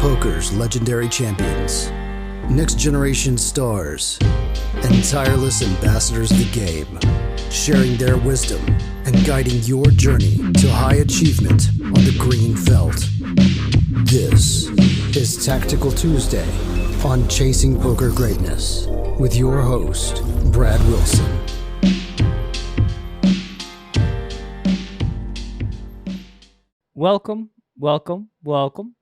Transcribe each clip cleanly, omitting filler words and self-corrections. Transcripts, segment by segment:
Poker's legendary champions, next-generation stars, and tireless ambassadors of the game, sharing their wisdom and guiding your journey to high achievement on the green felt. This is Tactical Tuesday on Chasing Poker Greatness with your host, Brad Wilson. Welcome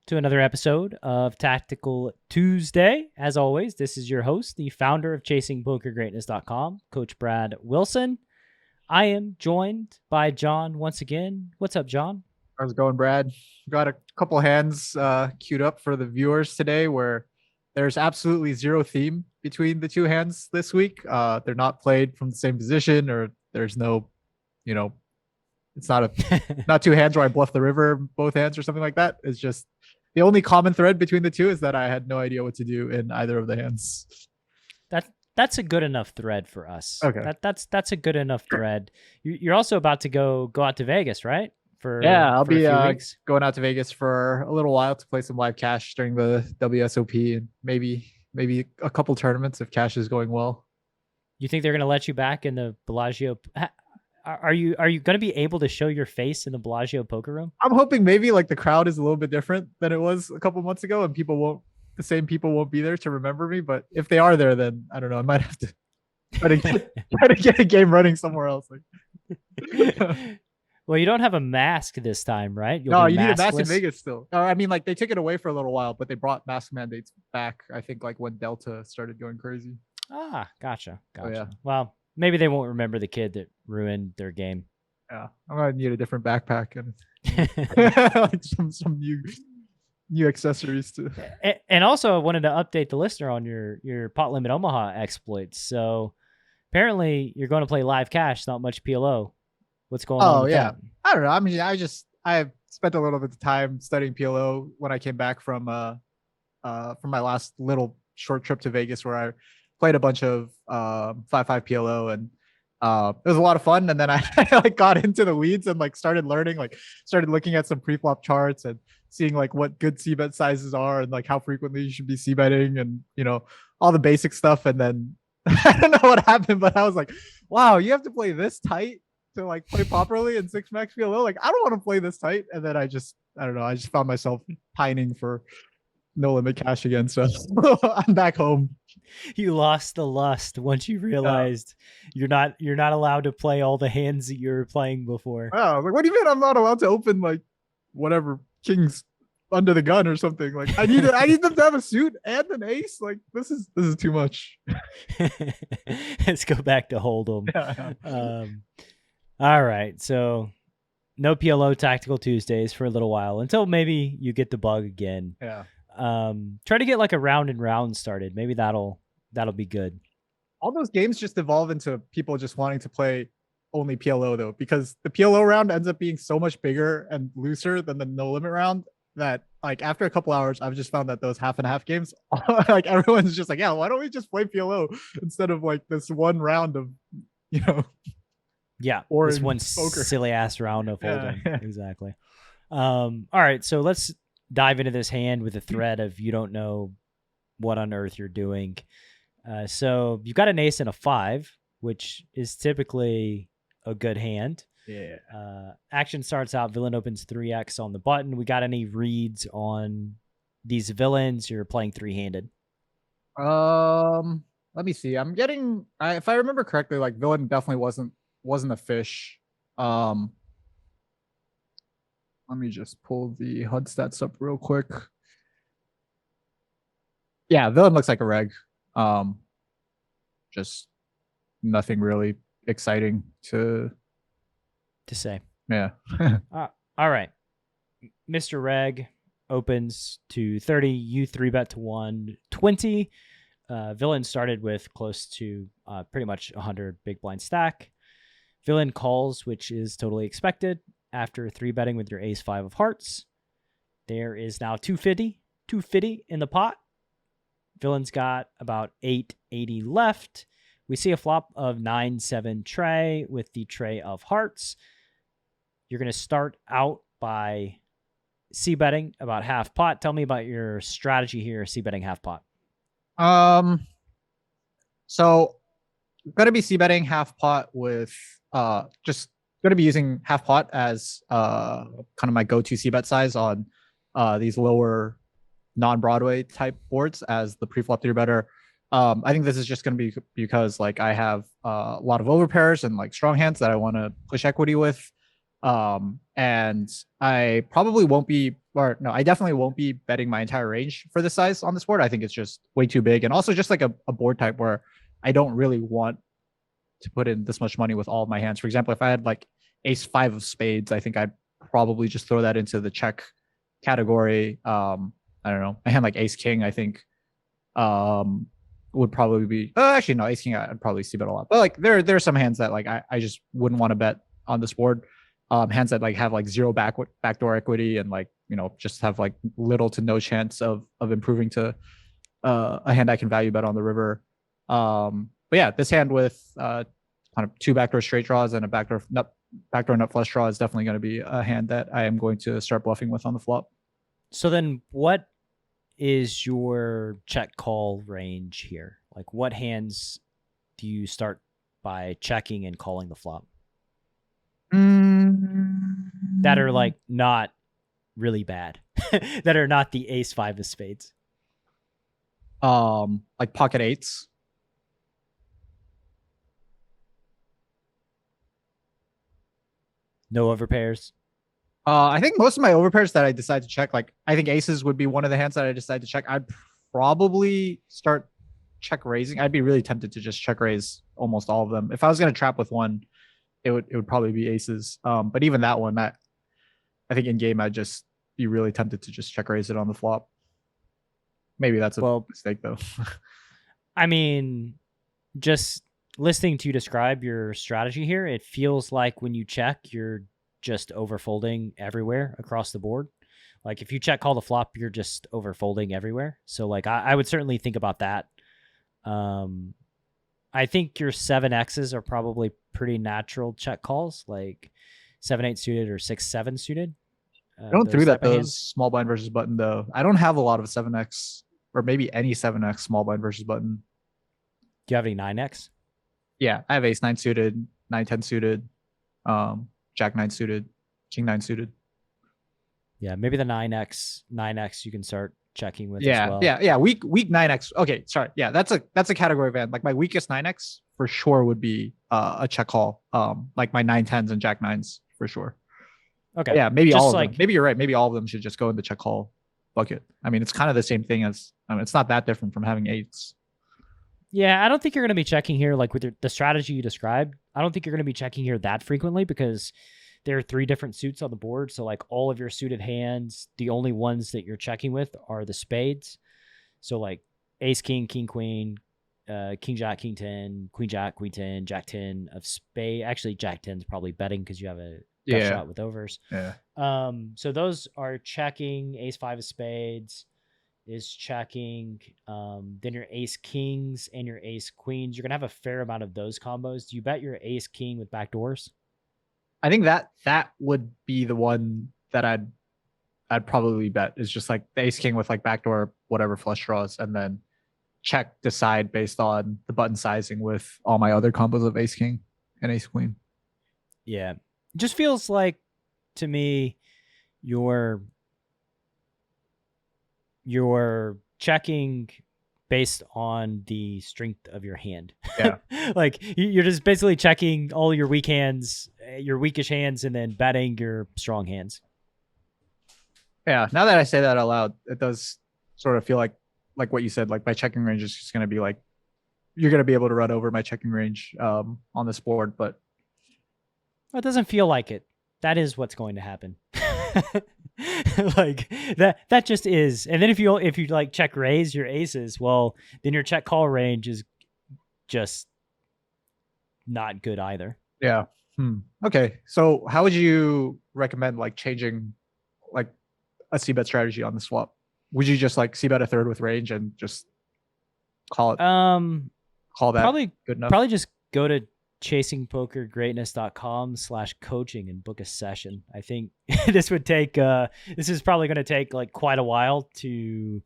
to another episode of Tactical Tuesday. As always, this is your host, the founder of ChasingPokerGreatness.com, Coach Brad Wilson. I am joined by John once again. What's up, John? How's it going, Brad? Got a couple hands queued up for the viewers today where there's absolutely zero theme between the two hands this week. They're not played from the same position, or there's no, it's not two hands where I bluff the river, both hands or something like that. It's just the only common thread between the two is that I had no idea what to do in either of the hands. That's a good enough thread for us. Okay. That's a good enough thread. You're also about to go out to Vegas, right? I'll be a few weeks. going out to Vegas for a little while to play some live cash during the WSOP and maybe a couple tournaments if cash is going well. You think they're going to let you back in the Bellagio? Are you going to be able to show your face in the Bellagio poker room? I'm hoping maybe like the crowd is a little bit different than it was a couple months ago, and the same people won't be there to remember me. But if they are there, then I don't know. I might have to try to get a game running somewhere else. Well, you don't have a mask this time, right? No, you need a mask in Vegas still. I mean, like they took it away for a little while, but they brought mask mandates back. I think like when Delta started going crazy. Ah, gotcha. Oh, yeah. Well, maybe they won't remember the kid that ruined their game. Yeah, I'm gonna need a different backpack and like some new accessories too. And also, I wanted to update the listener on your Pot Limit Omaha exploits. So apparently, you're going to play live cash, not much PLO. What's going on? Oh yeah, I don't know. I mean, I spent a little bit of time studying PLO when I came back from my last little short trip to Vegas, where I played a bunch of 5-5 PLO, and it was a lot of fun. And then I like got into the weeds and like started learning, started looking at some pre-flop charts and seeing like what good c-bet sizes are and like how frequently you should be c-betting and all the basic stuff. And then I don't know what happened, but I was like, wow, you have to play this tight to like play properly in 6 max PLO. Like I don't want to play this tight. And then I just found myself pining for no limit cash again. So I'm back home. You lost the lust once you realized you're not allowed to play all the hands that you were playing before. Oh, like what do you mean I'm not allowed to open like whatever kings under the gun or something? Like I need them to have a suit and an ace. Like this is too much. Let's go back to Hold'em. Yeah. All right, so no PLO Tactical Tuesdays for a little while until maybe you get the bug again. Yeah. Try to get like a round and round started. Maybe that'll be good. All those games just evolve into people just wanting to play only PLO though, because the PLO round ends up being so much bigger and looser than the no limit round that like after a couple hours, I've just found that those half and half games, like everyone's just like, yeah, why don't we just play PLO instead of like this one round of, Yeah, or this one poker. Silly ass round of Hold'em. Yeah. Exactly. All right, so let's dive into this hand with a thread of you don't know what on earth you're doing. So you've got an ace and a 5, which is typically a good hand. Yeah. Action starts out, villain opens 3x on the button. We got any reads on these villains? You're playing 3-handed. Let me see. I'm getting, if I remember correctly, like villain definitely wasn't a fish. Let me just pull the HUD stats up real quick. Yeah, villain looks like a reg. Just nothing really exciting to say. Yeah. All right. Mr. Reg opens to 30. You 3-bet to 120. Villain started with close to pretty much 100 big blind stack. Villain calls, which is totally expected. After 3-betting with your ace 5 of hearts, there is now 250 in the pot. Villain's got about 880 left. We see a flop of 9-7 tray with the tray of hearts. You're going to start out by c-betting about half pot. Tell me about your strategy here, c-betting half pot. So I'm gonna be c-betting half pot with just gonna be using half pot as kind of my go-to c-bet size on these lower non-Broadway type boards as the pre-flop three better. I think this is just going to be because like I have a lot of overpairs and like strong hands that I want to push equity with. And I probably won't be, or no, I definitely won't be betting my entire range for this size on this board. I think it's just way too big. And also just like a board type where I don't really want to put in this much money with all of my hands. For example, if I had like ace five of spades, I think I'd probably just throw that into the check category. I don't know. A hand like ace king, I think would probably be actually no, ace king I'd probably see bet a lot. But like there are some hands that like I just wouldn't want to bet on this board. Hands that like have like zero backdoor equity and like, you know, just have like little to no chance of improving to a hand I can value bet on the river. But yeah, this hand with kind of two backdoor straight draws and a backdoor nut flush draw is definitely going to be a hand that I am going to start bluffing with on the flop. So then what is your check call range here? Like what hands do you start by checking and calling the flop? That are like not really bad. That are not the ace five of spades. Like pocket eights. No overpairs. I think most of my overpairs that I decide to check, like I think aces would be one of the hands that I decide to check. I'd probably start check raising. I'd be really tempted to just check raise almost all of them. If I was going to trap with one, it would probably be aces. But even that one, I think in game I'd just be really tempted to just check raise it on the flop. Maybe that's a mistake though. I mean, just listening to you describe your strategy here, it feels like when you check, you're just overfolding everywhere across the board. Like if you check call the flop, you're just overfolding everywhere. So like I would certainly think about that. I think your 7Xs are probably pretty natural check calls, like 7-8 suited or 6-7 suited. I don't three bet those small blind versus button though. I don't have a lot of 7X or maybe any 7X small blind versus button. Do you have any 9X? Yeah, I have ace 9 suited, 9-10 suited, jack 9 suited, king 9 suited. Yeah, maybe the 9X you can start checking with as well. Yeah. Weak 9X. Okay, sorry. Yeah, that's a category of hand. Like my weakest 9X for sure would be a check call. Like my 9-10s and jack 9s for sure. Okay. Yeah, maybe just all of like, them. Maybe you're right. Maybe all of them should just go in the check call bucket. I mean, it's kind of the same thing as it's not that different from having eights. Yeah, I don't think you're going to be checking here like with the strategy you described. I don't think you're going to be checking here that frequently because there are 3 different suits on the board. So like all of your suited hands, the only ones that you're checking with are the spades. So like ace, king, king, queen, king, jack, king 10, queen, jack, queen 10, jack 10 of spade. Actually, jack 10 is probably betting because you have a gut shot with overs. Yeah. So those are checking. Ace 5 of spades is checking. Then your ace kings and your ace queens. You're going to have a fair amount of those combos. Do you bet your ace king with backdoors? I think that would be the one that I'd probably bet is just like the ace king with like backdoor whatever flush draws and then check decide based on the button sizing with all my other combos of ace king and ace queen. Yeah. It just feels like to me you're checking based on the strength of your hand. Yeah. Like you're just basically checking all your weak hands, your weakish hands, and then betting your strong hands. Yeah. Now that I say that out loud, it does sort of feel like what you said, like my checking range is just going to be like, you're going to be able to run over my checking range on this board, but it doesn't feel like it. That is what's going to happen. Like that just is. And then if you like check raise your aces, well, then your check call range is just not good either. Yeah. Okay. So how would you recommend like changing like a c-bet strategy on the swap? Would you just like c-bet a third with range and just call it? Call that probably good enough? Probably just go to chasingpokergreatness.com/coaching and book a session. I think this would take, this is probably going to take like quite a while to,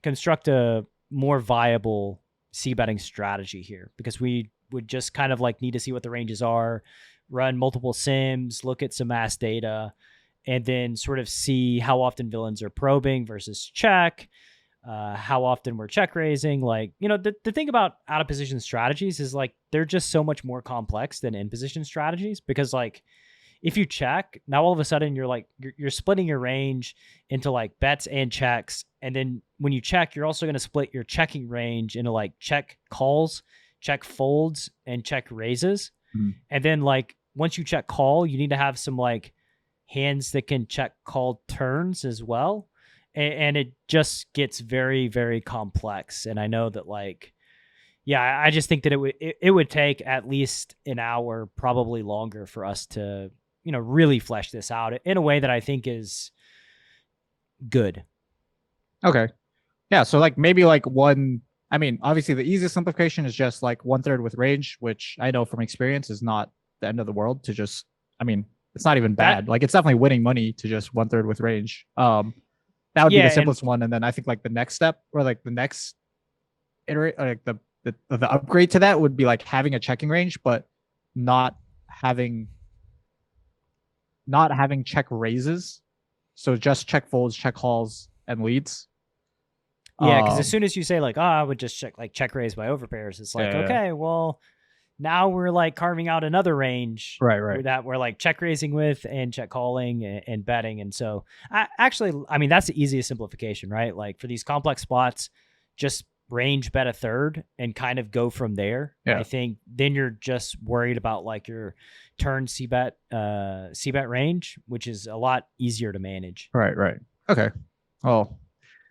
construct a more viable c-betting strategy here, because we would just kind of like need to see what the ranges are, run multiple sims, look at some mass data, and then sort of see how often villains are probing versus check, how often we're check raising. Like, the thing about out of position strategies is like, they're just so much more complex than in position strategies, because like, if you check, now all of a sudden you're like, you're splitting your range into like bets and checks. And then when you check, you're also going to split your checking range into like check calls, check folds, and check raises. And then like, once you check call, you need to have some like hands that can check call turns as well. And it just gets very, very complex. And I know that like, yeah, I just think that it would take at least an hour, probably longer, for us to, really flesh this out in a way that I think is good. Okay. Yeah. So like maybe like obviously the easiest simplification is just like 1/3 with range, which I know from experience is not the end of the world to just, it's not even bad. Like it's definitely winning money to just 1/3 with range. That would be the simplest one. And then I think like the next step, or like the next iterate, like the upgrade to that would be like having a checking range, but not having check raises. So just check folds, check calls, and leads. Yeah, because as soon as you say like, I would just check raise by overpairs, it's like, okay, well, now we're like carving out another range, right, that we're like check raising with and check calling and betting. And so that's the easiest simplification, right? Like for these complex spots, just range bet a third and kind of go from there. Yeah. I think then you're just worried about like your turn c-bet range, which is a lot easier to manage. Right. Okay. Well,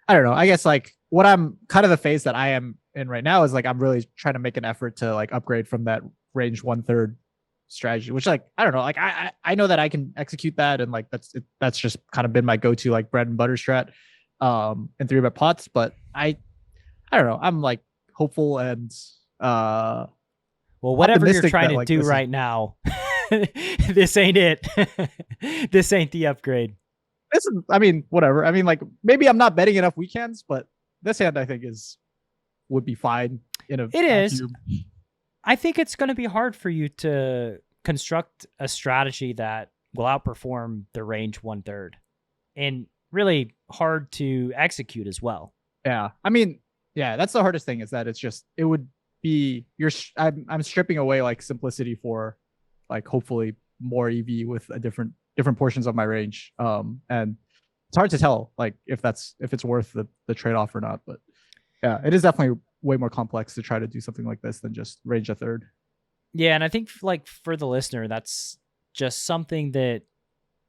I don't know. I guess like what I'm kind of the phase that I am in right now is like, I'm really trying to make an effort to like upgrade from that range 1/3 strategy, which like, I don't know, like I know that I can execute that. And like, that's just kind of been my go-to like bread and butter strat in 3-bet pots. But I don't know. I'm like hopeful and well, whatever you're trying to do right now, this ain't it. This ain't the upgrade. This is, whatever. Like maybe I'm not betting enough weekends, but this hand I think would be fine in a. It is. I think it's going to be hard for you to construct a strategy that will outperform the range 1/3, and really hard to execute as well. Yeah, yeah, that's the hardest thing, is that it's just, it would be I'm stripping away like simplicity for like hopefully more EV with a different portions of my range. And it's hard to tell like if it's worth the trade-off or not. But yeah, it is definitely way more complex to try to do something like this than just range a third. Yeah, and I think like for the listener, that's just something that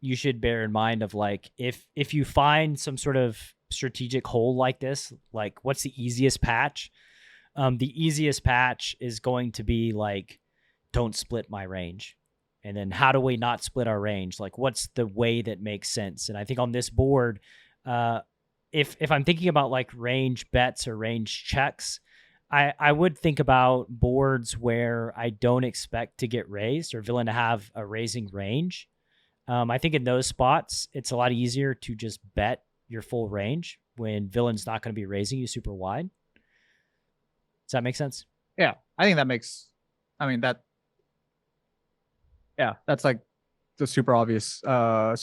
you should bear in mind of like, if you find some sort of strategic hole like this, like what's the easiest patch? The easiest patch is going to be like, don't split my range. And then how do we not split our range? Like what's the way that makes sense? And I think on this board, if I'm thinking about like range bets or range checks, I would think about boards where I don't expect to get raised or villain to have a raising range. I think in those spots, it's a lot easier to just bet your full range when villain's not going to be raising you super wide. Does that make sense? Yeah, I think that makes, that's like the super obvious, I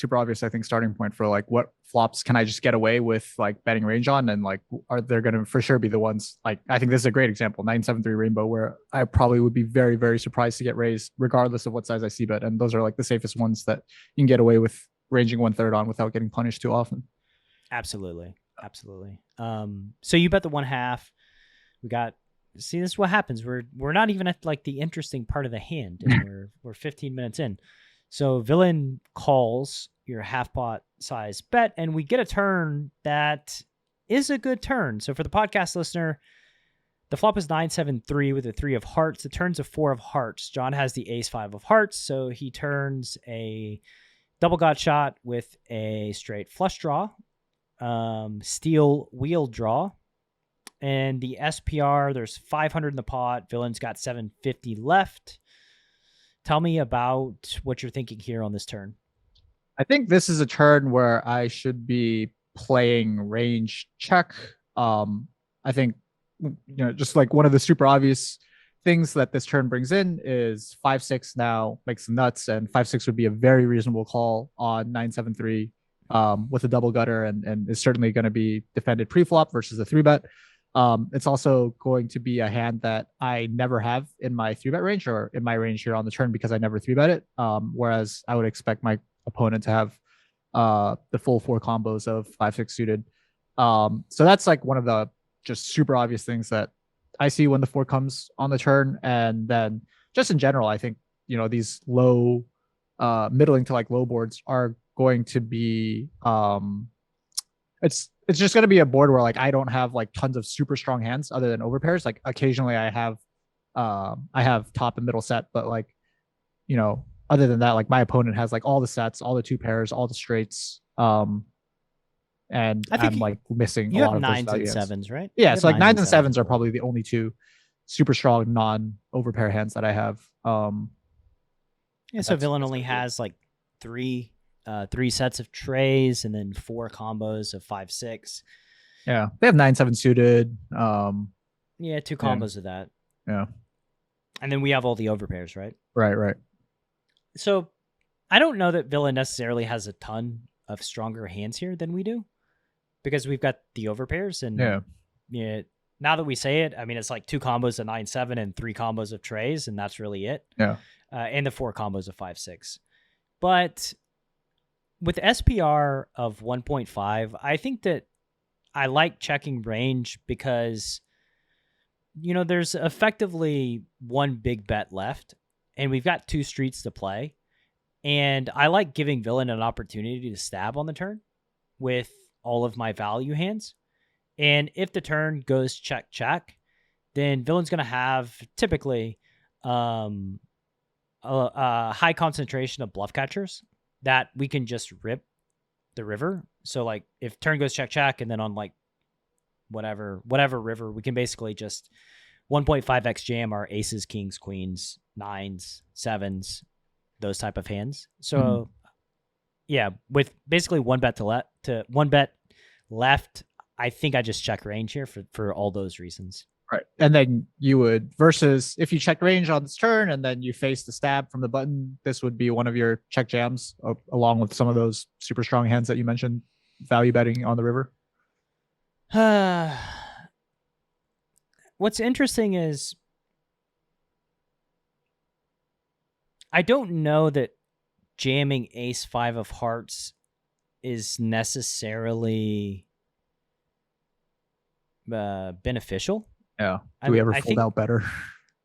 think, starting point for like what flops can I just get away with like betting range on, and like are there going to for sure be the ones, like I think this is a great example, 973 rainbow, where I probably would be very, very surprised to get raised regardless of what size I see bet, and those are like the safest ones that you can get away with ranging 1/3 on without getting punished too often. Absolutely. So you bet the 1/2. See, this is what happens. We're not even at like the interesting part of the hand, and we're 15 minutes in. So villain calls your half pot size bet, and we get a turn that is a good turn. So for the podcast listener, the flop is 973 with a 3 of hearts. The turn's a 4 of hearts. John has the ace 5 of hearts, so he turns a double gut shot with a straight flush draw, steel wheel draw, And the SPR, there's 500 in the pot. Villain's got 750 left. Tell me about what you're thinking here on this turn. I think this is a turn where I should be playing range check. I think, just like one of the super obvious things that this turn brings in is 5-6 now makes the nuts, and 5-6 would be a very reasonable call on 9-7-3 with a double gutter, and is certainly going to be defended pre-flop versus a 3-bet. It's also going to be a hand that I never have in my 3-bet range or in my range here on the turn because I never 3-bet it. Whereas I would expect my opponent to have the full 4 combos of 5-6 suited. So that's like one of the just super obvious things that I see when the 4 comes on the turn. And then just in general, I think, these low, middling to like low boards are going to be, it's just going to be a board where like I don't have like tons of super strong hands other than overpairs. Like occasionally I have top and middle set, but like, other than that, like my opponent has like all the sets, all the 2 pairs, all the straights. And I'm like missing a lot of nines those and sevens, right? Yeah, so like 9s and 7s are probably the only 2 super strong non-overpair hands that I have. Yeah, so Villain only has like three sets of trays and then 4 combos of 5-6. Yeah, they have 9-7 suited. Yeah, 2 combos of that. Yeah, and then we have all the overpairs, right? Right. So I don't know that Villain necessarily has a ton of stronger hands here than we do, because we've got the overpairs, and yeah. Now that we say it, I mean, it's like 2 combos of 9-7 and 3 combos of trays, and that's really it. Yeah, and the 4 combos of 5-6. But with SPR of 1.5, I think that I like checking range because, there's effectively 1 big bet left, and we've got 2 streets to play. And I like giving Villain an opportunity to stab on the turn with all of my value hands. And if the turn goes check, then Villain's going to have typically a high concentration of bluff catchers that we can just rip the river. So like if turn goes check, and then on like whatever river, we can basically just 1.5x jam our aces, kings, queens, 9s, 7s, those type of hands. So yeah, with basically 1 bet left, I think I just check range here for all those reasons. Right. And then you would, versus if you check range on this turn and then you face the stab from the button, this would be one of your check jams along with some of those super strong hands that you mentioned, value betting on the river. What's interesting is I don't know that jamming ace 5 of hearts is necessarily beneficial. Yeah. Do we ever fold out better?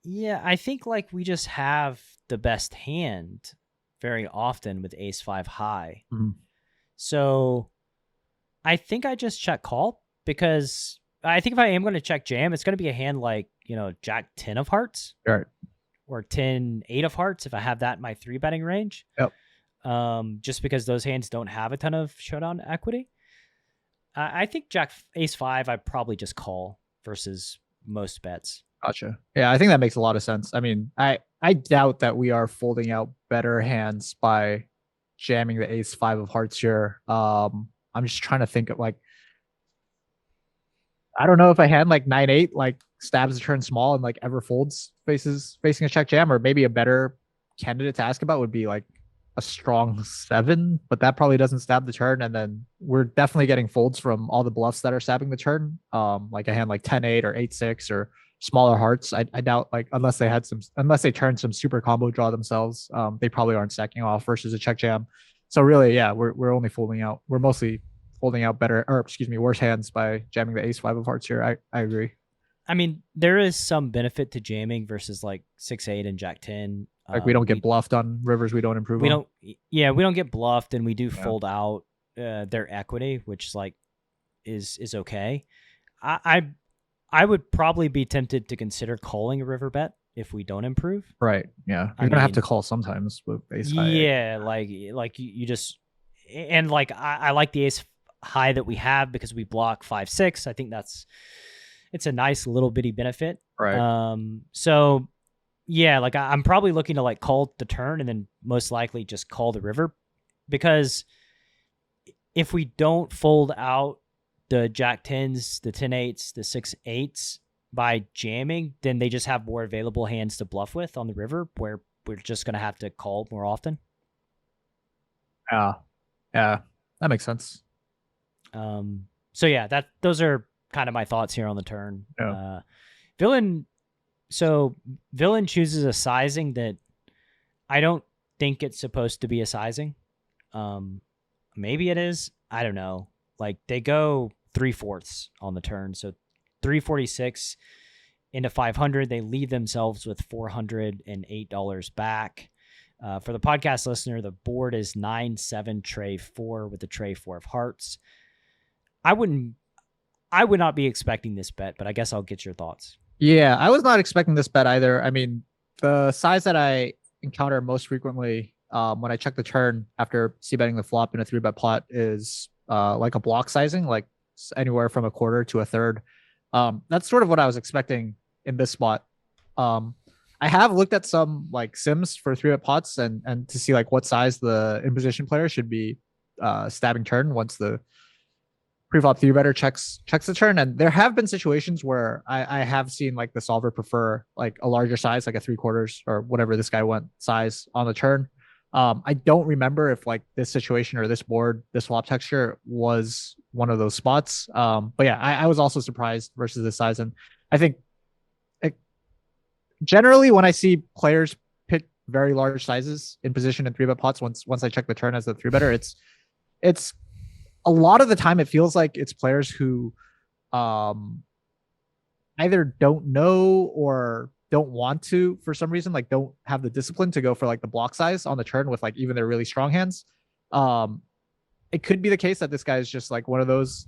Yeah, I think like we just have the best hand very often with ace 5 high. Mm-hmm. So I think I just check call, because I think if I am going to check jam, it's going to be a hand like, jack 10 of hearts. Right. Or 10-8 of hearts if I have that in my 3-betting range. Yep. Just because those hands don't have a ton of showdown equity. I think jack ace 5 I probably just call versus most bets. Gotcha. Yeah, I think that makes a lot of sense. I mean, I doubt that we are folding out better hands by jamming the ace 5 of hearts here. I'm just trying to think of like, I don't know if a hand like 9-8 like stabs the turn small and like ever folds facing a check jam, or maybe a better candidate to ask about would be like a strong 7, but that probably doesn't stab the turn. And then we're definitely getting folds from all the bluffs that are stabbing the turn. Like a hand like 10-8 or 8-6 or smaller hearts. I doubt, like, unless they turn some super combo draw themselves, they probably aren't stacking off versus a check jam. So really, yeah, we're only folding out. We're mostly folding out worse hands by jamming the ace 5 of hearts here. I agree. I mean, there is some benefit to jamming versus like 6-8 and jack 10. Like we don't get bluffed on rivers we don't improve on. We don't get bluffed, and we do fold out their equity, which is okay. I would probably be tempted to consider calling a river bet if we don't improve. Right. Yeah. You're gonna have to call sometimes with ace high. Yeah, like you just, and like I like the ace high that we have because we block 5-6. I think that's it's a nice little bitty benefit. Right. So yeah, like I'm probably looking to like call the turn and then most likely just call the river, because if we don't fold out the jack tens, the 10-8s, the 6-8s by jamming, then they just have more available hands to bluff with on the river, where we're just going to have to call more often. Yeah. Yeah. That makes sense. So yeah, those are kind of my thoughts here on the turn. Yeah. Villain chooses a sizing that I don't think it's supposed to be a sizing. Maybe it is. I don't know. Like they go 3/4 on the turn. So 346 into 500. They leave themselves with $408 back. For the podcast listener, the board is 9-7 tray 4 with the tray 4 of hearts. I would not be expecting this bet, but I guess I'll get your thoughts. Yeah, I was not expecting this bet either. I mean, the size that I encounter most frequently when I check the turn after c-betting the flop in a 3-bet pot is like a block sizing, like anywhere from a quarter to a third. That's sort of what I was expecting in this spot. I have looked at some like sims for 3-bet pots and to see like what size the in position player should be stabbing turn once the pre-flop 3-better checks the turn. And there have been situations where I have seen like the solver prefer like a larger size, like a 3/4 or whatever this guy went size on the turn. I don't remember if like this situation or this board, this flop texture was one of those spots. But yeah, I was also surprised versus this size. And I think generally when I see players pick very large sizes in position in 3-bet pots, once I check the turn as the 3-better, it's a lot of the time it feels like it's players who either don't know or don't want to for some reason, like don't have the discipline to go for like the block size on the turn with like even their really strong hands. It could be the case that this guy is just like one of those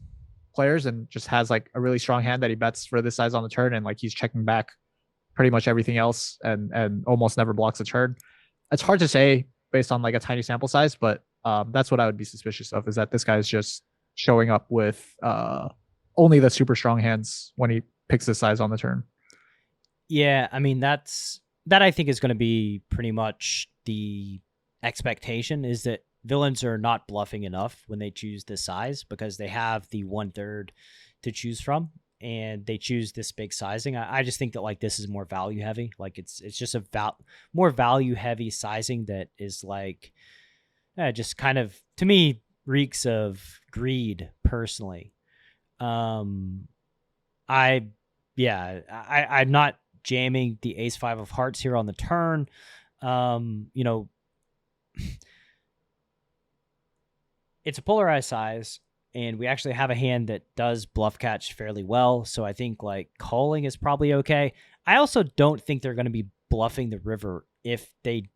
players and just has like a really strong hand that he bets for this size on the turn, and like he's checking back pretty much everything else and almost never blocks a turn. It's hard to say based on like a tiny sample size, but that's what I would be suspicious of, is that this guy is just showing up with only the super strong hands when he picks this size on the turn. Yeah, I mean that I think is going to be pretty much the expectation, is that villains are not bluffing enough when they choose this size because they have the 1/3 to choose from, and they choose this big sizing. I just think that like this is more value heavy. Like it's just a more value heavy sizing that is like just kind of, to me, reeks of greed personally. I'm not jamming the ace-5 of hearts here on the turn. It's a polarized size, and we actually have a hand that does bluff catch fairly well. So I think like calling is probably okay. I also don't think they're going to be bluffing the river if we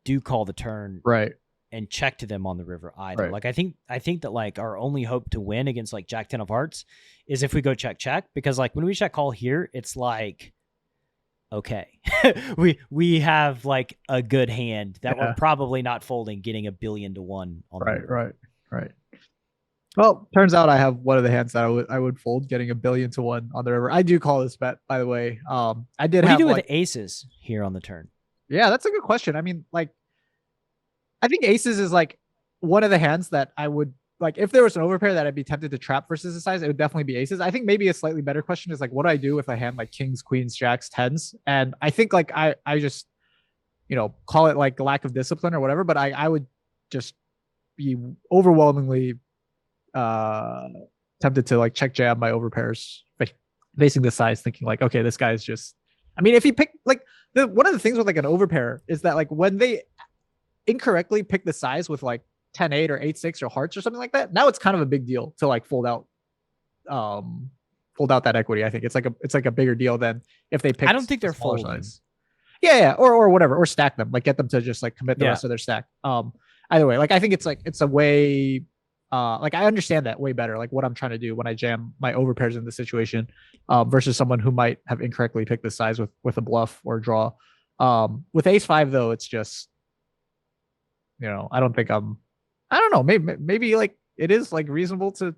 do call the turn, right, and check to them on the river either. Right. Like I think that like our only hope to win against like Jack 10 of hearts is if we go check, because like when we check call here, it's like, okay, we have like a good hand that we're probably not folding, getting $1 billion to 1 on the river. Right. Well, turns out I have one of the hands that I would fold, getting $1 billion to 1 on the river. I do call this bet, by the way. I did. What have do you do like, with aces here on the turn? Yeah, that's a good question. I mean, like, I think aces is like one of the hands that I would like, if there was an overpair that I'd be tempted to trap versus the size, it would definitely be aces. I think maybe a slightly better question is like, what do I do if I hand like kings, queens, jacks, tens? And I think like I just, call it like lack of discipline or whatever, but I would just be overwhelmingly tempted to like check jam my overpairs facing the size, thinking like, okay, this guy's just, I mean, if he picked like one of the things with like an overpair is that like when they incorrectly pick the size with like 10-8 or 8-6 or hearts or something like that, now it's kind of a big deal to like fold out that equity. I think it's like a bigger deal than if they pick. I don't think they're folding. Size. Yeah, or whatever, or stack them, like get them to just like commit the rest of their stack. Either way, like I think it's a way. Like I understand that way better, like what I'm trying to do when I jam my overpairs in the situation, versus someone who might have incorrectly picked the size with a bluff or a draw. With ace-5 though, it's just, I don't know, maybe like it is like reasonable to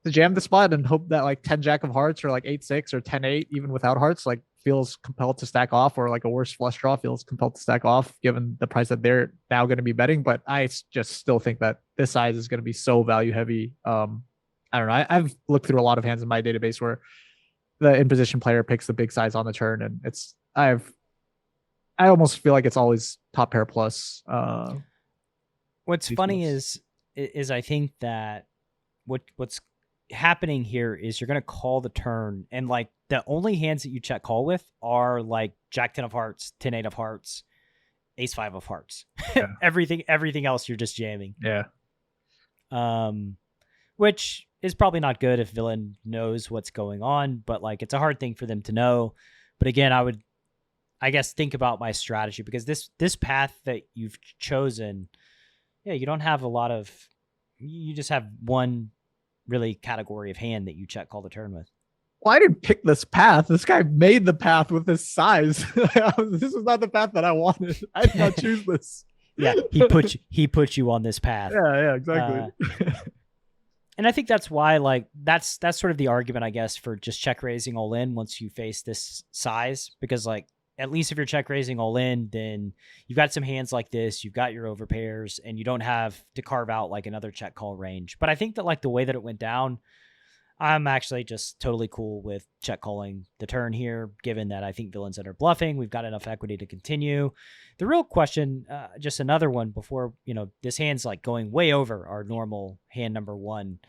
to jam the spot and hope that like 10 jack of hearts or like 8-6 or 10-8, even without hearts, like feels compelled to stack off, or like a worse flush draw feels compelled to stack off given the price that they're now going to be betting. But I just still think that this size is going to be so value heavy. I don't know. I've looked through a lot of hands in my database where the in position player picks the big size on the turn, and I almost feel like it's always top pair plus. What's funny is I think that what's happening here is you're going to call the turn, and like the only hands that you check call with are like Jack 10 of hearts, 10-8 of hearts, Ace 5 of hearts. Yeah. everything else you're just jamming. Yeah. Which is probably not good if villain knows what's going on, but like it's a hard thing for them to know. But again, I guess think about my strategy, because this path that you've chosen, yeah, you don't have a lot of, you just have one really category of hand that you check call the turn with. Well, I didn't pick this path. This guy made the path with this size. This was not the path that I wanted. I did not choose this. Yeah, he put you on this path. Yeah, exactly. And I think that's why, like, that's sort of the argument, I guess, for just check raising all in once you face this size, because like, at least if you're check raising all in, then you've got some hands like this, you've got your overpairs, and you don't have to carve out like another check call range. But I think that like the way that it went down, I'm actually just totally cool with check calling the turn here, given that I think villains that are bluffing, we've got enough equity to continue. The real question, just another one before, this hand's like going way over our normal hand number one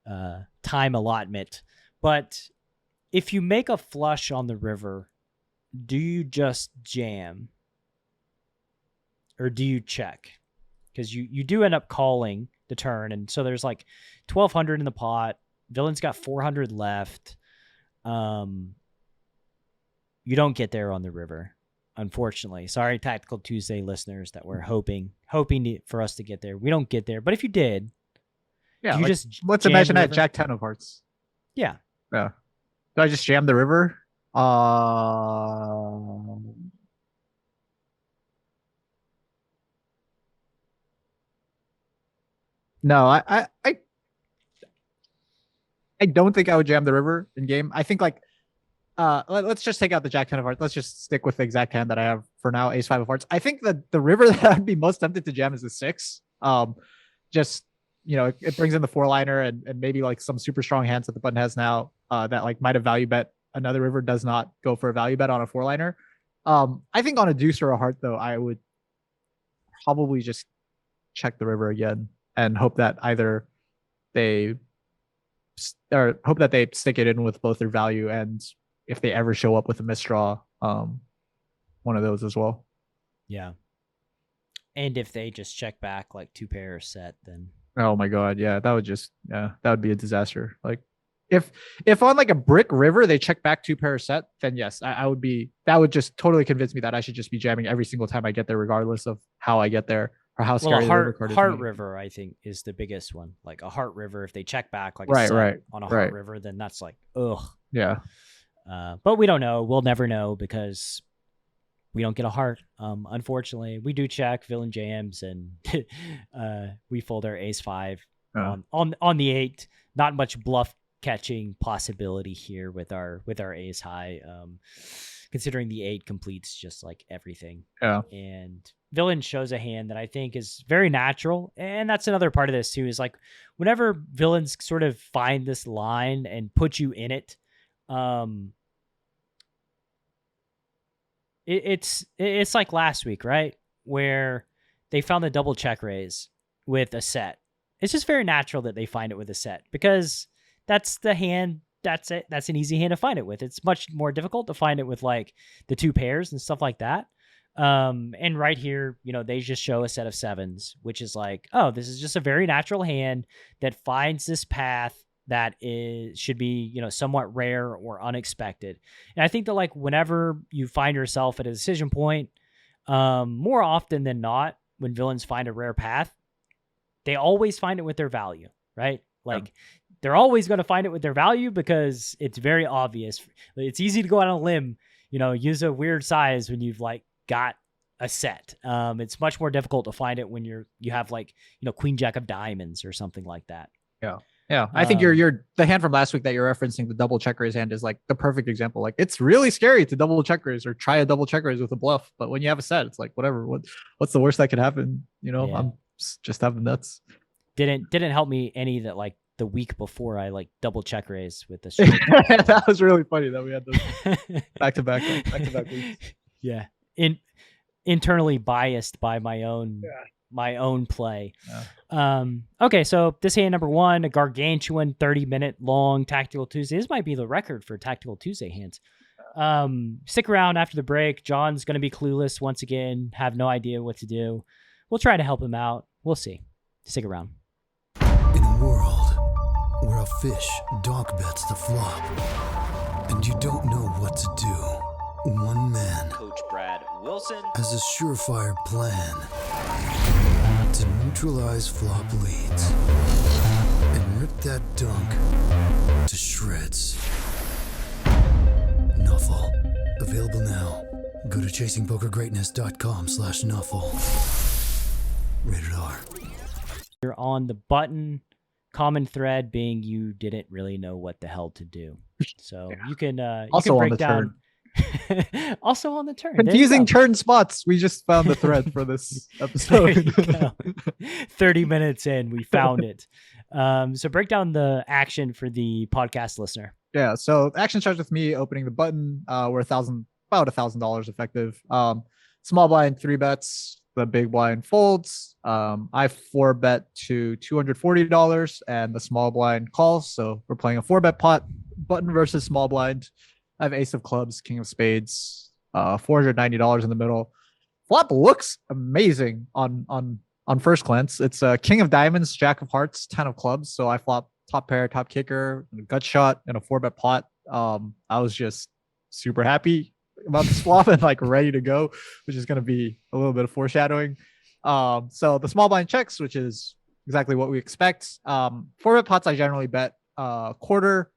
time allotment. But if you make a flush on the river, do you just jam or do you check? Because you do end up calling the turn. And so there's like 1,200 in the pot. Villain's got 400 left. You don't get there on the river, unfortunately. Sorry, Tactical Tuesday listeners that were hoping for us to get there. We don't get there. But if you did, yeah, you like, just let's imagine I had Jack 10 of hearts. Yeah. Yeah. Do I just jam the river? No, I don't think I would jam the river in game. I think like let's just take out the Jack 10 of hearts. Let's just stick with the exact hand that I have for now, Ace 5 of hearts. I think that the river that I'd be most tempted to jam is the 6. Just it brings in the 4-liner and maybe like some super strong hands that the button has now that like might have value bet. Another river does not go for a value bet on a 4-liner. I think on a deuce or a heart though, I would probably just check the river again and hope that either they stick it in with both their value, and if they ever show up with a misdraw, one of those as well. Yeah. And if they just check back like 2 pair set, then oh my god, yeah, that would be a disaster. Like if on like a brick river they check back 2 pair set, then yes, that would just totally convince me that I should just be jamming every single time I get there, regardless of how I get there. Or how scary heart river, I think, is the biggest one. Like a heart river, if they check back like on a heart river, then that's like, ugh. Yeah. But we don't know. We'll never know because we don't get a heart. Unfortunately, we do check villain jams and we fold our Ace 5 on the 8. Not much bluff catching possibility here with our Ace high. Considering the 8 completes just like everything. Yeah. And villain shows a hand that I think is very natural. And that's another part of this too, is like whenever villains sort of find this line and put you in it, it's like last week, right? Where they found the double check raise with a set. It's just very natural that they find it with a set because that's the hand. That's it. That's an easy hand to find it with. It's much more difficult to find it with like the 2 pairs and stuff like that. And right here, they just show a set of 7s, which is like, oh, this is just a very natural hand that finds this path that should be, somewhat rare or unexpected. And I think that like whenever you find yourself at a decision point, more often than not, when villains find a rare path, they always find it with their value, right? Like they're always going to find it with their value because it's very obvious. It's easy to go out on a limb, use a weird size when you've like got a set. It's much more difficult to find it when you have like, Queen Jack of diamonds or something like that. Yeah. Yeah, I think you're the hand from last week that you're referencing, the double check raise hand, is like the perfect example. Like it's really scary to double check raise or try a double check raise with a bluff, but when you have a set, it's like whatever. What's the worst that could happen? You know, I'm just having nuts. Didn't help me any that like the week before I like double check raise with this. That was really funny that we had those back to back weeks. Yeah, internally biased by my own play. Yeah. Okay, so this hand number one, a gargantuan 30-minute long Tactical Tuesday. This might be the record for Tactical Tuesday hands. Stick around after the break. John's going to be clueless once again, have no idea what to do. We'll try to help him out. We'll see. Stick around. In a world where a fish donk bets the flop, and you don't know what to do, one man, Coach Brad Wilson, has a surefire plan to neutralize flop leads and rip that dunk to shreds. Nuffle. Available now. Go to chasingpokergreatness.com/nuffle. Rated R. You're on the button. Common thread being you didn't really know what the hell to do. So you can Also break on the down. Also on the turn. There you Confusing go. turn spots. We just found the thread for this There episode. you go. 30 minutes in, we found it. So break down the action for the podcast listener. Yeah, so action starts with me opening the button. We're about $1,000 effective. Small blind 3-bets. The big blind folds. I 4-bet to $240, and the small blind calls. So we're playing a 4-bet pot. Button versus small blind. I have ace of clubs, king of spades, $490 in the middle. Flop looks amazing on first glance. It's a king of diamonds, jack of hearts, 10 of clubs. So I flop top pair, top kicker, and a gut shot, and a 4-bet pot. I was just super happy about this flop and like ready to go, which is going to be a little bit of foreshadowing. So the small blind checks, which is exactly what we expect. 4-bet pots, I generally bet quarter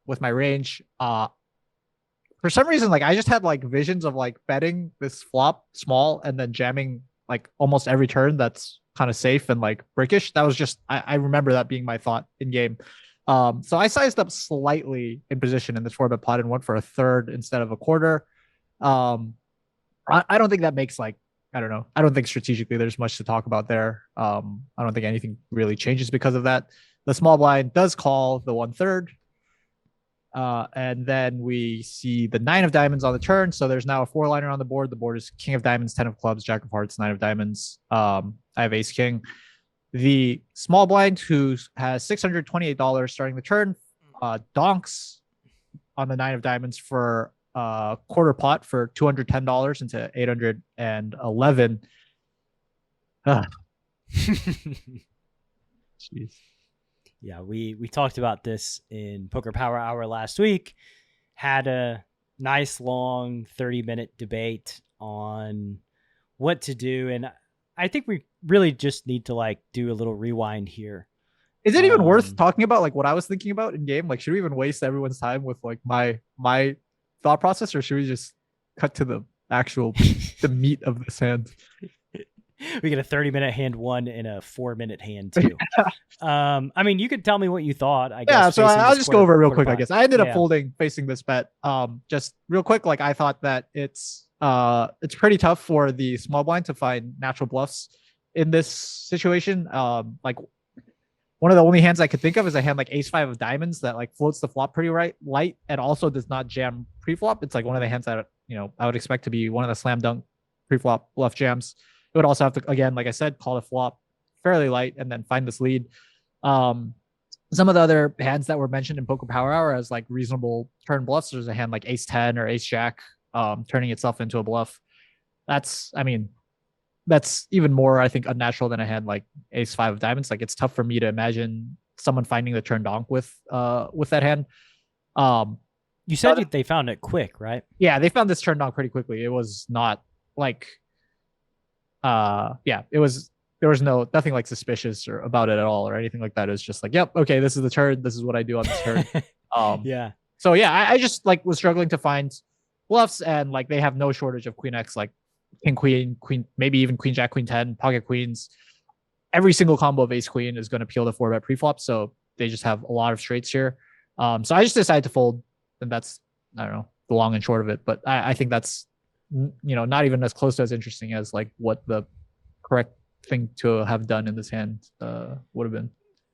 with my range. For some reason, like I just had like visions of like betting this flop small and then jamming like almost every turn that's kind of safe and like brickish. That was just I remember that being my thought in game. So I sized up slightly in position in this 4-bet pot and went for a third instead of a quarter. I don't think that makes like, I don't know. I don't think strategically there's much to talk about there. I don't think anything really changes because of that. The small blind does call the 1/3. And then we see the 9 of diamonds on the turn. So there's now a 4-liner on the board. The board is king of diamonds, 10 of clubs, jack of hearts, 9 of diamonds. I have ace king. The small blind, who has $628 starting the turn, donks on the 9 of diamonds for quarter pot for $210 into 811. Jeez. Yeah, we talked about this in Poker Power Hour last week. Had a nice long 30-minute debate on what to do, and I think we really just need to like do a little rewind here. Is it even worth talking about like what I was thinking about in game? Like, should we even waste everyone's time with like my thought process, or should we just cut to the actual the meat of this hand? We get a 30-minute hand 1 and a 4-minute hand 2. I mean, you could tell me what you thought. I guess. Yeah, so I'll just go over it real quick. pot. I guess I ended up folding facing this bet. Just real quick, like I thought that it's pretty tough for the small blind to find natural bluffs in this situation. Like one of the only hands I could think of is a hand like ace-5 of diamonds that like floats the flop pretty light and also does not jam pre-flop. It's like one of the hands that I would expect to be one of the slam dunk pre-flop bluff jams. It would also have to, again, like I said, call the flop fairly light and then find this lead. Some of the other hands that were mentioned in Poker Power Hour as like reasonable turn bluffs, there's a hand like ace-10 or ace-jack turning itself into a bluff. That's even more, I think, unnatural than a hand like ace-5 of diamonds. Like it's tough for me to imagine someone finding the turn donk with that hand. You said they found it quick, right? Yeah, they found this turn donk pretty quickly. It was not like there was nothing like suspicious or about it at all or anything like that. It was just like, yep, okay, this is the turn, this is what I do on this turn. Yeah, so yeah, I just like was struggling to find bluffs, and like they have no shortage of queen X, like king queen, maybe even queen jack, queen 10, pocket queens. Every single combo of ace queen is going to peel the 4-bet preflop. So they just have a lot of straights here. So I just decided to fold, and that's, I don't know, the long and short of it. But I think that's, not even as close to as interesting as like what the correct thing to have done in this hand would have been.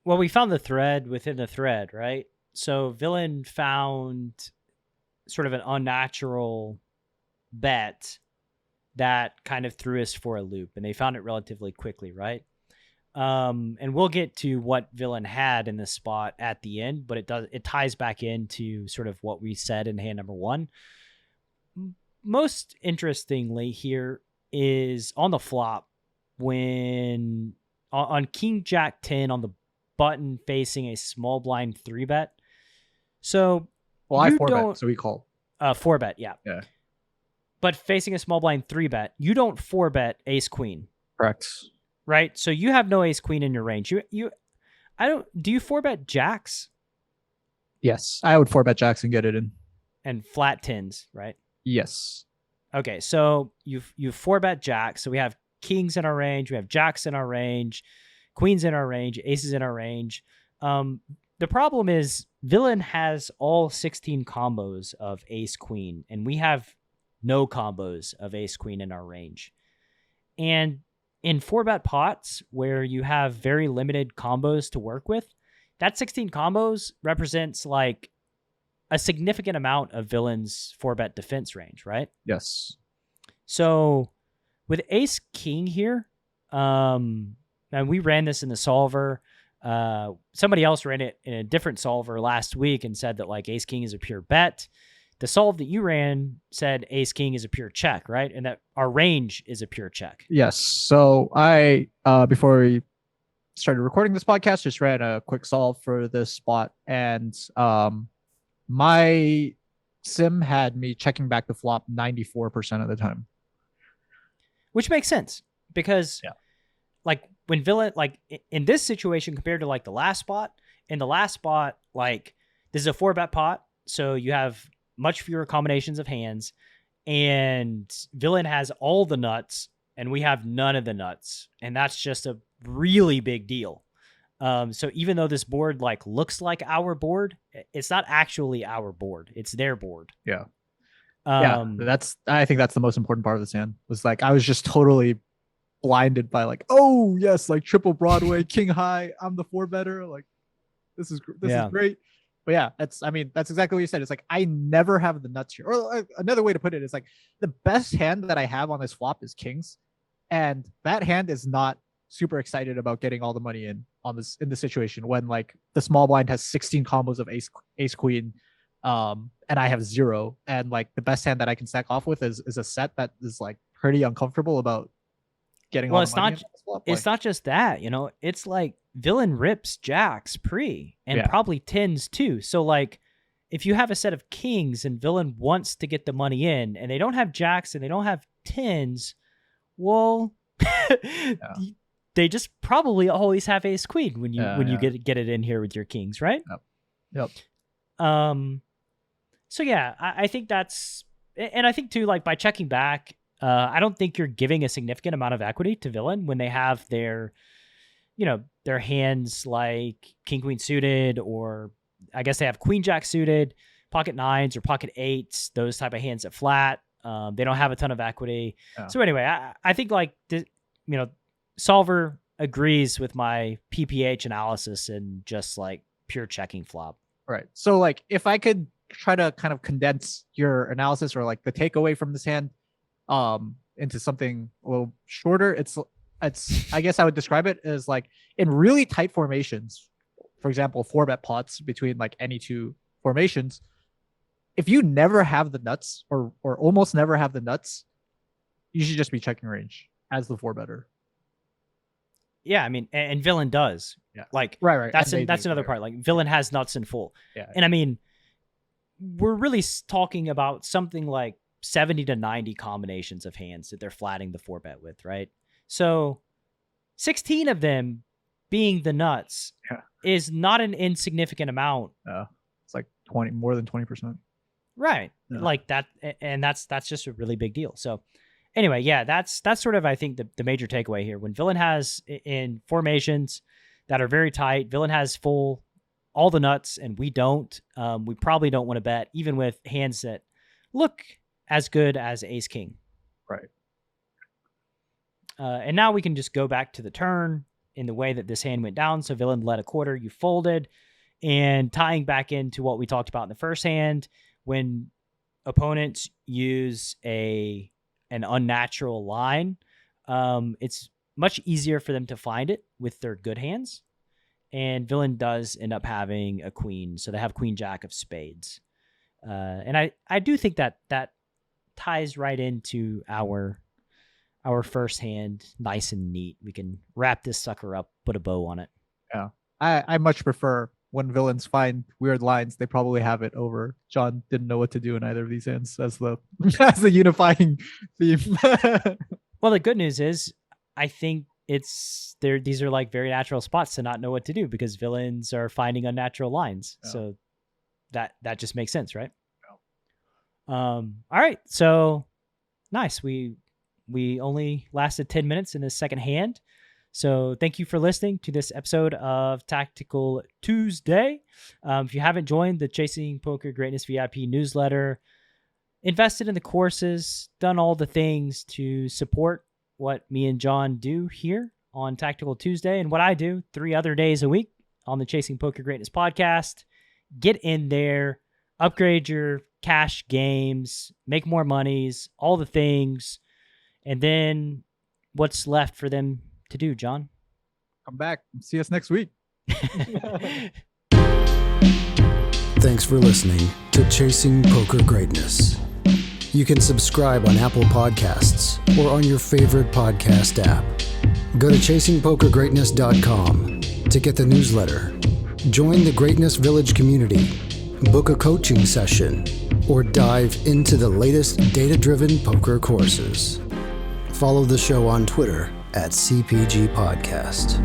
Well, we found the thread within the thread, right? So Villain found sort of an unnatural bet that kind of threw us for a loop, and they found it relatively quickly, right? And we'll get to what Villain had in this spot at the end, but it ties back into sort of what we said in hand number one. Most interestingly here is on the flop, when on King Jack 10 on the button facing a small blind 3-bet. So I 4-bet, so we call 4-bet, yeah. But facing a small blind 3-bet, you don't 4-bet ace queen. Correct. Right? So you have no ace queen in your range. Do you 4-bet jacks? Yes, I would 4-bet jacks and get it in. And flat tens, right? Yes. Okay, so you 4-bet jacks. So we have kings in our range, we have jacks in our range, queens in our range, aces in our range. The problem is Villain has all 16 combos of ace queen, and we have no combos of ace queen in our range. And in 4-bet pots where you have very limited combos to work with, that 16 combos represents like a significant amount of Villain's 4-bet defense range, right? Yes. So with ace king here, and we ran this in the solver. Somebody else ran it in a different solver last week and said that like ace king is a pure bet. The solve that you ran said ace king is a pure check, right? And that our range is a pure check. Yes. So I, before we started recording this podcast, just ran a quick solve for this spot, and my sim had me checking back the flop 94% of the time. Which makes sense because like when Villain, like in this situation compared to like the last spot, in the last spot, like this is a 4-bet pot. So you have much fewer combinations of hands, and Villain has all the nuts and we have none of the nuts. And that's just a really big deal. So even though this board like looks like our board, it's not actually our board. It's their board. Yeah. I think that's the most important part of this hand, was like, I was just totally blinded by like, oh yes, like triple Broadway, king high, I'm the 4-better. Like this is great. But yeah, that's exactly what you said. It's like, I never have the nuts here. Or another way to put it is like, the best hand that I have on this flop is kings. And that hand is not super excited about getting all the money in the situation when like the small blind has 16 combos of ace queen, and I have 0. And like the best hand that I can stack off with is a set that is like pretty uncomfortable about getting all the money in this flop. It's not just that, it's like Villain rips jacks pre and probably tens too. So like if you have a set of kings and Villain wants to get the money in and they don't have jacks and they don't have tens, well, they just probably always have ace queen when you get it in here with your kings, right? Yep. So yeah, I think that's, and I think too, like by checking back, I don't think you're giving a significant amount of equity to Villain when they have their hands like king queen suited, or I guess they have queen jack suited, pocket nines or pocket eights, those type of hands at flat. They don't have a ton of equity. Yeah. So anyway, I think like solver agrees with my PPH analysis and just like pure checking flop. Right. So like if I could try to kind of condense your analysis or like the takeaway from this hand into something a little shorter, it's I guess I would describe it as like in really tight formations, for example 4-bet pots between like any two formations, if you never have the nuts or almost never have the nuts, you should just be checking range as the 4-better. Yeah, I mean, and Villain does. Yeah. Like right. That's another part. Like Villain has nuts in full. Yeah. And I mean, we're really talking about something like 70 to 90 combinations of hands that they're flatting the 4-bet with, right? So 16 of them being the nuts is not an insignificant amount. It's like more than 20%. Right. Yeah. Like that. And that's just a really big deal. So anyway, yeah, that's sort of, I think, the major takeaway here. When Villain has in formations that are very tight, Villain has full all the nuts and we don't, we probably don't want to bet, even with hands that look as good as ace king. Right. And now we can just go back to the turn in the way that this hand went down. So villain led a quarter, you folded, and tying back into what we talked about in the first hand, when opponents use an unnatural line, it's much easier for them to find it with their good hands. And villain does end up having a queen, so they have queen jack of spades. And I do think that ties right into our first hand, nice and neat. We can wrap this sucker up, put a bow on it. Yeah. I much prefer when villains find weird lines, they probably have it over John didn't know what to do in either of these hands as the unifying theme. Well, the good news is I think these are like very natural spots to not know what to do because villains are finding unnatural lines. Yeah. So that just makes sense, right? Yeah. All right. So nice. We only lasted 10 minutes in this second hand. So thank you for listening to this episode of Tactical Tuesday. If you haven't joined the Chasing Poker Greatness VIP newsletter, invested in the courses, done all the things to support what me and John do here on Tactical Tuesday and what I do 3 other days a week on the Chasing Poker Greatness podcast, get in there, upgrade your cash games, make more monies, all the things. And then what's left for them to do, John? Come back. See us next week. Thanks for listening to Chasing Poker Greatness. You can subscribe on Apple Podcasts or on your favorite podcast app. Go to chasingpokergreatness.com to get the newsletter. Join the Greatness Village community, book a coaching session, or dive into the latest data-driven poker courses. Follow the show on Twitter @CPG Podcast.